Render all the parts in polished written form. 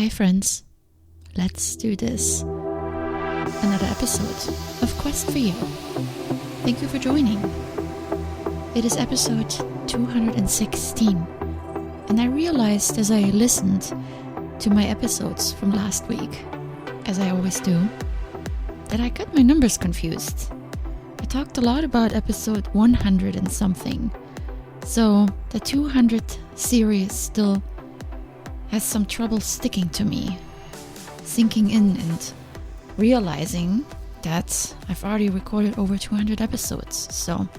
Hi friends, let's do this. Another episode of Quest for You. Thank you for joining. It is episode 216, and I realized as I listened to my episodes from last week, as I always do, that I got my numbers confused. I talked a lot about episode 100 and something, so the 200 series still has some trouble sticking to me, sinking in and realizing that I've already recorded over 200 episodes. So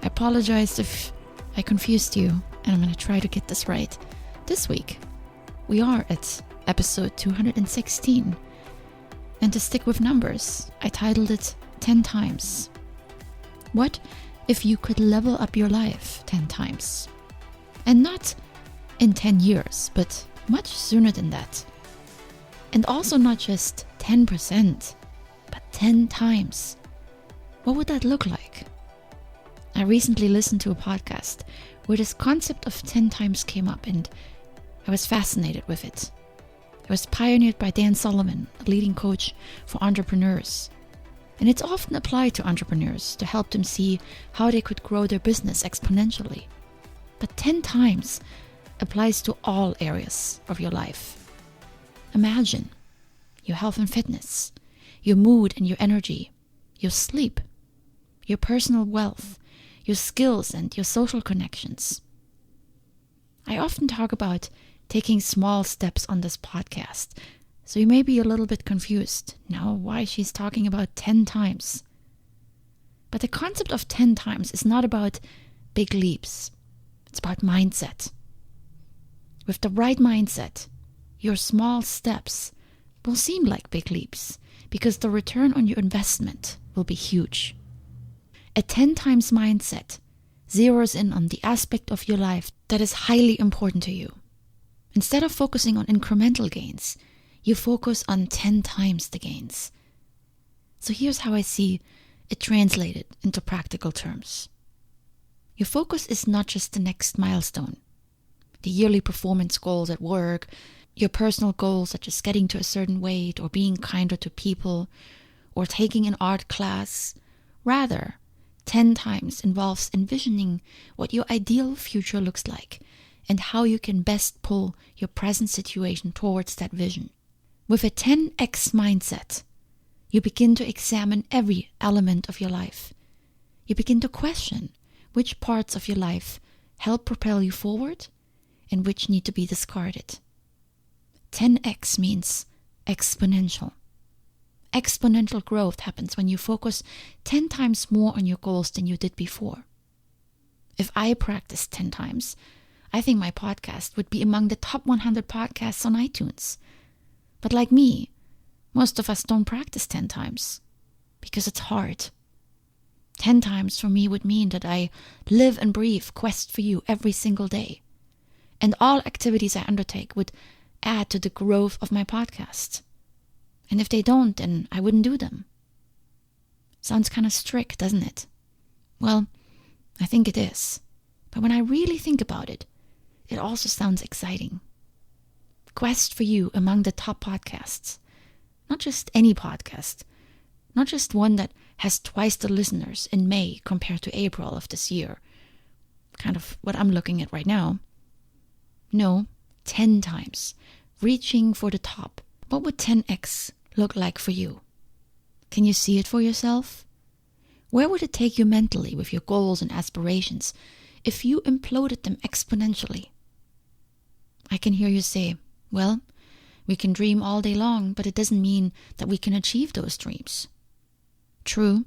I apologize if I confused you, and I'm going to try to get this right. This week, we are at episode 216. And to stick with numbers, I titled it 10 times. What if you could level up your life 10 times? And not in 10 years, but much sooner than that. And also not just 10%, but 10 times. What would that look like? I recently listened to a podcast where this concept of 10 times came up, and I was fascinated with it. It was pioneered by Dan Sullivan, a leading coach for entrepreneurs. And it's often applied to entrepreneurs to help them see how they could grow their business exponentially. But 10 times applies to all areas of your life. Imagine your health and fitness, your mood and your energy, your sleep, your personal wealth, your skills and your social connections. I often talk about taking small steps on this podcast, so you may be a little bit confused now why she's talking about 10 times. But the concept of 10 times is not about big leaps. It's about mindset. With the right mindset, your small steps will seem like big leaps because the return on your investment will be huge. A 10 times mindset zeroes in on the aspect of your life that is highly important to you. Instead of focusing on incremental gains, you focus on 10 times the gains. So here's how I see it translated into practical terms. Your focus is not just the next milestone, the yearly performance goals at work, your personal goals such as getting to a certain weight or being kinder to people or taking an art class. Rather, 10 times involves envisioning what your ideal future looks like and how you can best pull your present situation towards that vision. With a 10x mindset, you begin to examine every element of your life. You begin to question which parts of your life help propel you forward and which need to be discarded. 10x means exponential. Exponential growth happens when you focus 10 times more on your goals than you did before. If I practiced 10 times, I think my podcast would be among the top 100 podcasts on iTunes. But like me, most of us don't practice 10 times because it's hard. 10 times for me would mean that I live and breathe Quest for You every single day. And all activities I undertake would add to the growth of my podcast. And if they don't, then I wouldn't do them. Sounds kind of strict, doesn't it? Well, I think it is. But when I really think about it, it also sounds exciting. Quest for You among the top podcasts. Not just any podcast. Not just one that has twice the listeners in May compared to April of this year. Kind of what I'm looking at right now. No, 10 times. Reaching for the top. What would 10x look like for you? Can you see it for yourself? Where would it take you mentally with your goals and aspirations if you imploded them exponentially? I can hear you say, well, we can dream all day long, but it doesn't mean that we can achieve those dreams. True,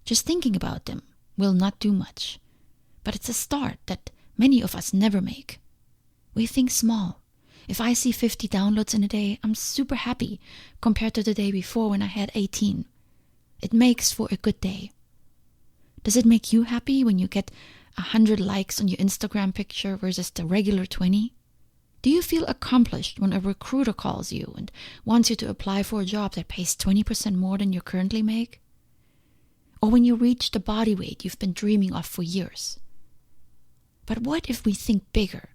just thinking about them will not do much, but it's a start that many of us never make. We think small. If I see 50 downloads in a day, I'm super happy compared to the day before when I had 18. It makes for a good day. Does it make you happy when you get 100 likes on your Instagram picture versus the regular 20? Do you feel accomplished when a recruiter calls you and wants you to apply for a job that pays 20% more than you currently make? Or when you reach the body weight you've been dreaming of for years? But what if we think bigger?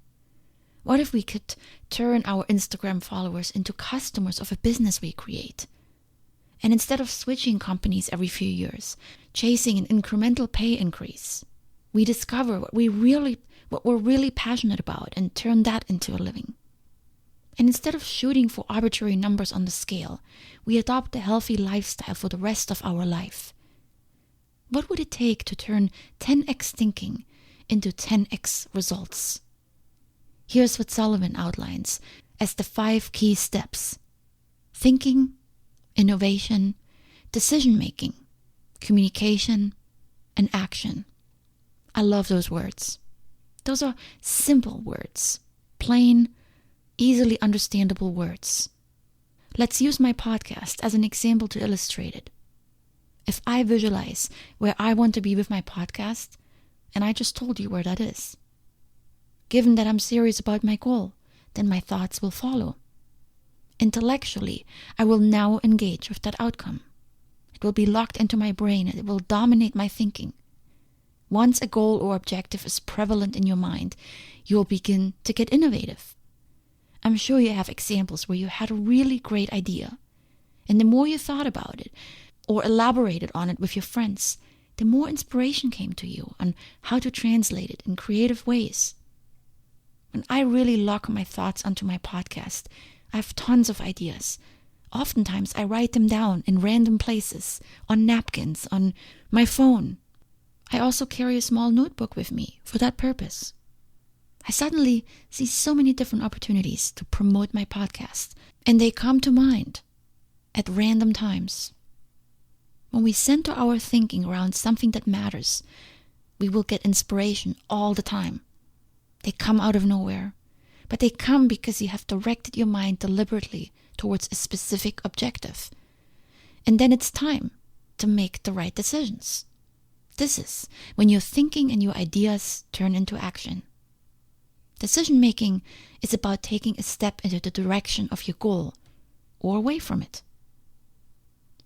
What if we could turn our Instagram followers into customers of a business we create? And instead of switching companies every few years, chasing an incremental pay increase, we discover what we're really passionate about and turn that into a living. And instead of shooting for arbitrary numbers on the scale, we adopt a healthy lifestyle for the rest of our life. What would it take to turn 10x thinking into 10x results? Here's what Sullivan outlines as the 5 key steps: thinking, innovation, decision-making, communication, and action. I love those words. Those are simple words, plain, easily understandable words. Let's use my podcast as an example to illustrate it. If I visualize where I want to be with my podcast, and I just told you where that is, given that I'm serious about my goal, then my thoughts will follow. Intellectually, I will now engage with that outcome. It will be locked into my brain and it will dominate my thinking. Once a goal or objective is prevalent in your mind, you will begin to get innovative. I'm sure you have examples where you had a really great idea, and the more you thought about it or elaborated on it with your friends, the more inspiration came to you on how to translate it in creative ways. When I really lock my thoughts onto my podcast, I have tons of ideas. Oftentimes I write them down in random places, on napkins, on my phone. I also carry a small notebook with me for that purpose. I suddenly see so many different opportunities to promote my podcast, and they come to mind at random times. When we center our thinking around something that matters, we will get inspiration all the time. They come out of nowhere, but they come because you have directed your mind deliberately towards a specific objective. And then it's time to make the right decisions. This is when your thinking and your ideas turn into action. Decision-making is about taking a step into the direction of your goal or away from it.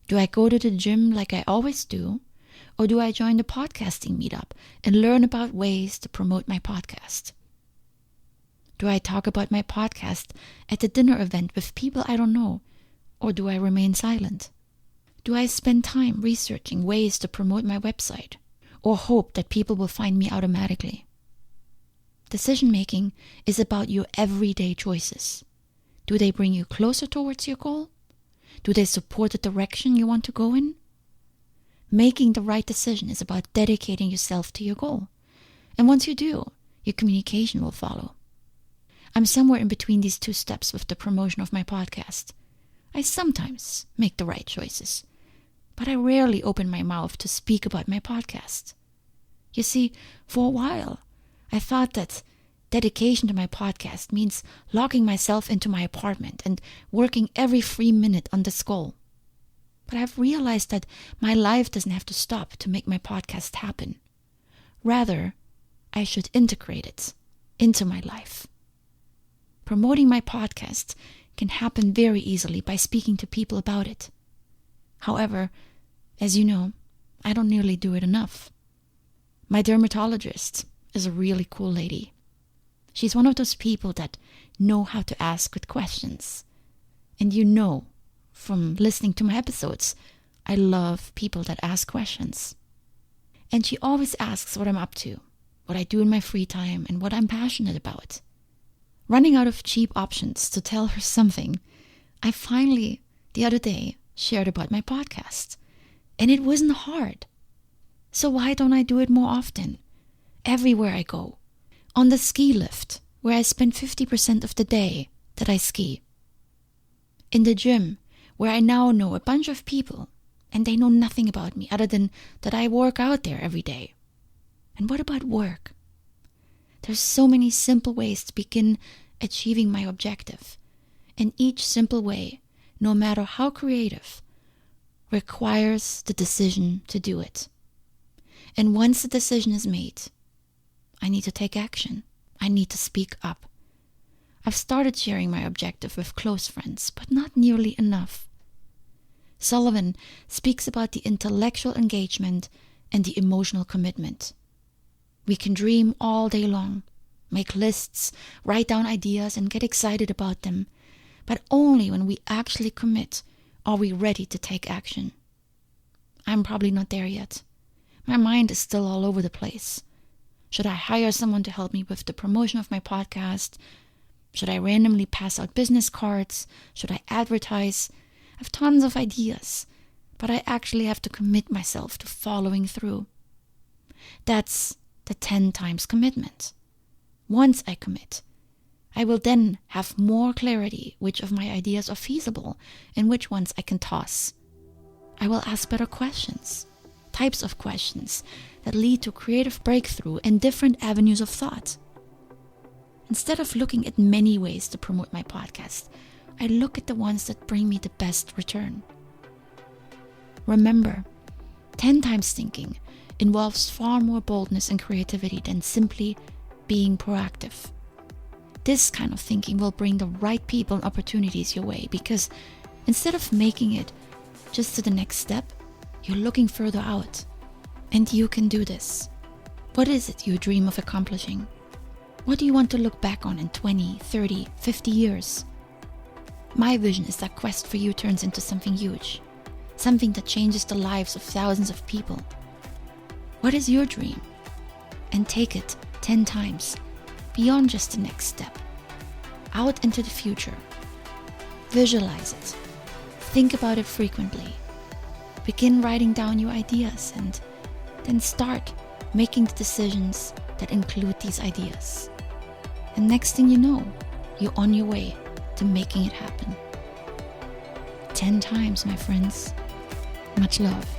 Do I go to the gym like I always do, or do I join the podcasting meetup and learn about ways to promote my podcast? Do I talk about my podcast at the dinner event with people I don't know, or do I remain silent? Do I spend time researching ways to promote my website, or hope that people will find me automatically? Decision-making is about your everyday choices. Do they bring you closer towards your goal? Do they support the direction you want to go in? Making the right decision is about dedicating yourself to your goal. And once you do, your communication will follow. I'm somewhere in between these 2 steps with the promotion of my podcast. I sometimes make the right choices, but I rarely open my mouth to speak about my podcast. You see, for a while, I thought that dedication to my podcast means locking myself into my apartment and working every free minute on this goal. But I've realized that my life doesn't have to stop to make my podcast happen. Rather, I should integrate it into my life. Promoting my podcast can happen very easily by speaking to people about it. However, as you know, I don't nearly do it enough. My dermatologist is a really cool lady. She's one of those people that know how to ask good questions. And you know, from listening to my episodes, I love people that ask questions. And she always asks what I'm up to, what I do in my free time, and what I'm passionate about. Running out of cheap options to tell her something, I finally, the other day, shared about my podcast. And it wasn't hard. So why don't I do it more often? Everywhere I go. On the ski lift, where I spend 50% of the day that I ski. In the gym, where I now know a bunch of people, and they know nothing about me other than that I work out there every day. And what about work? There's so many simple ways to begin achieving my objective. And each simple way, no matter how creative, requires the decision to do it. And once the decision is made, I need to take action. I need to speak up. I've started sharing my objective with close friends, but not nearly enough. Sullivan speaks about the intellectual engagement and the emotional commitment. We can dream all day long, make lists, write down ideas, and get excited about them. But only when we actually commit are we ready to take action. I'm probably not there yet. My mind is still all over the place. Should I hire someone to help me with the promotion of my podcast? Should I randomly pass out business cards? Should I advertise? I have tons of ideas, but I actually have to commit myself to following through. That's the 10 times commitment. Once I commit, I will then have more clarity which of my ideas are feasible and which ones I can toss. I will ask better questions, types of questions that lead to creative breakthrough and different avenues of thought. Instead of looking at many ways to promote my podcast, I look at the ones that bring me the best return. Remember, 10 times thinking involves far more boldness and creativity than simply being proactive. This kind of thinking will bring the right people and opportunities your way, because instead of making it just to the next step, you're looking further out. And you can do this. What is it you dream of accomplishing? What do you want to look back on in 20, 30, 50 years? My vision is that Quest for You turns into something huge, something that changes the lives of thousands of people. What is your dream? And take it 10 times, beyond just the next step, out into the future. Visualize it. Think about it frequently. Begin writing down your ideas and then start making the decisions that include these ideas. And next thing you know, you're on your way to making it happen. 10 times, my friends. Much love.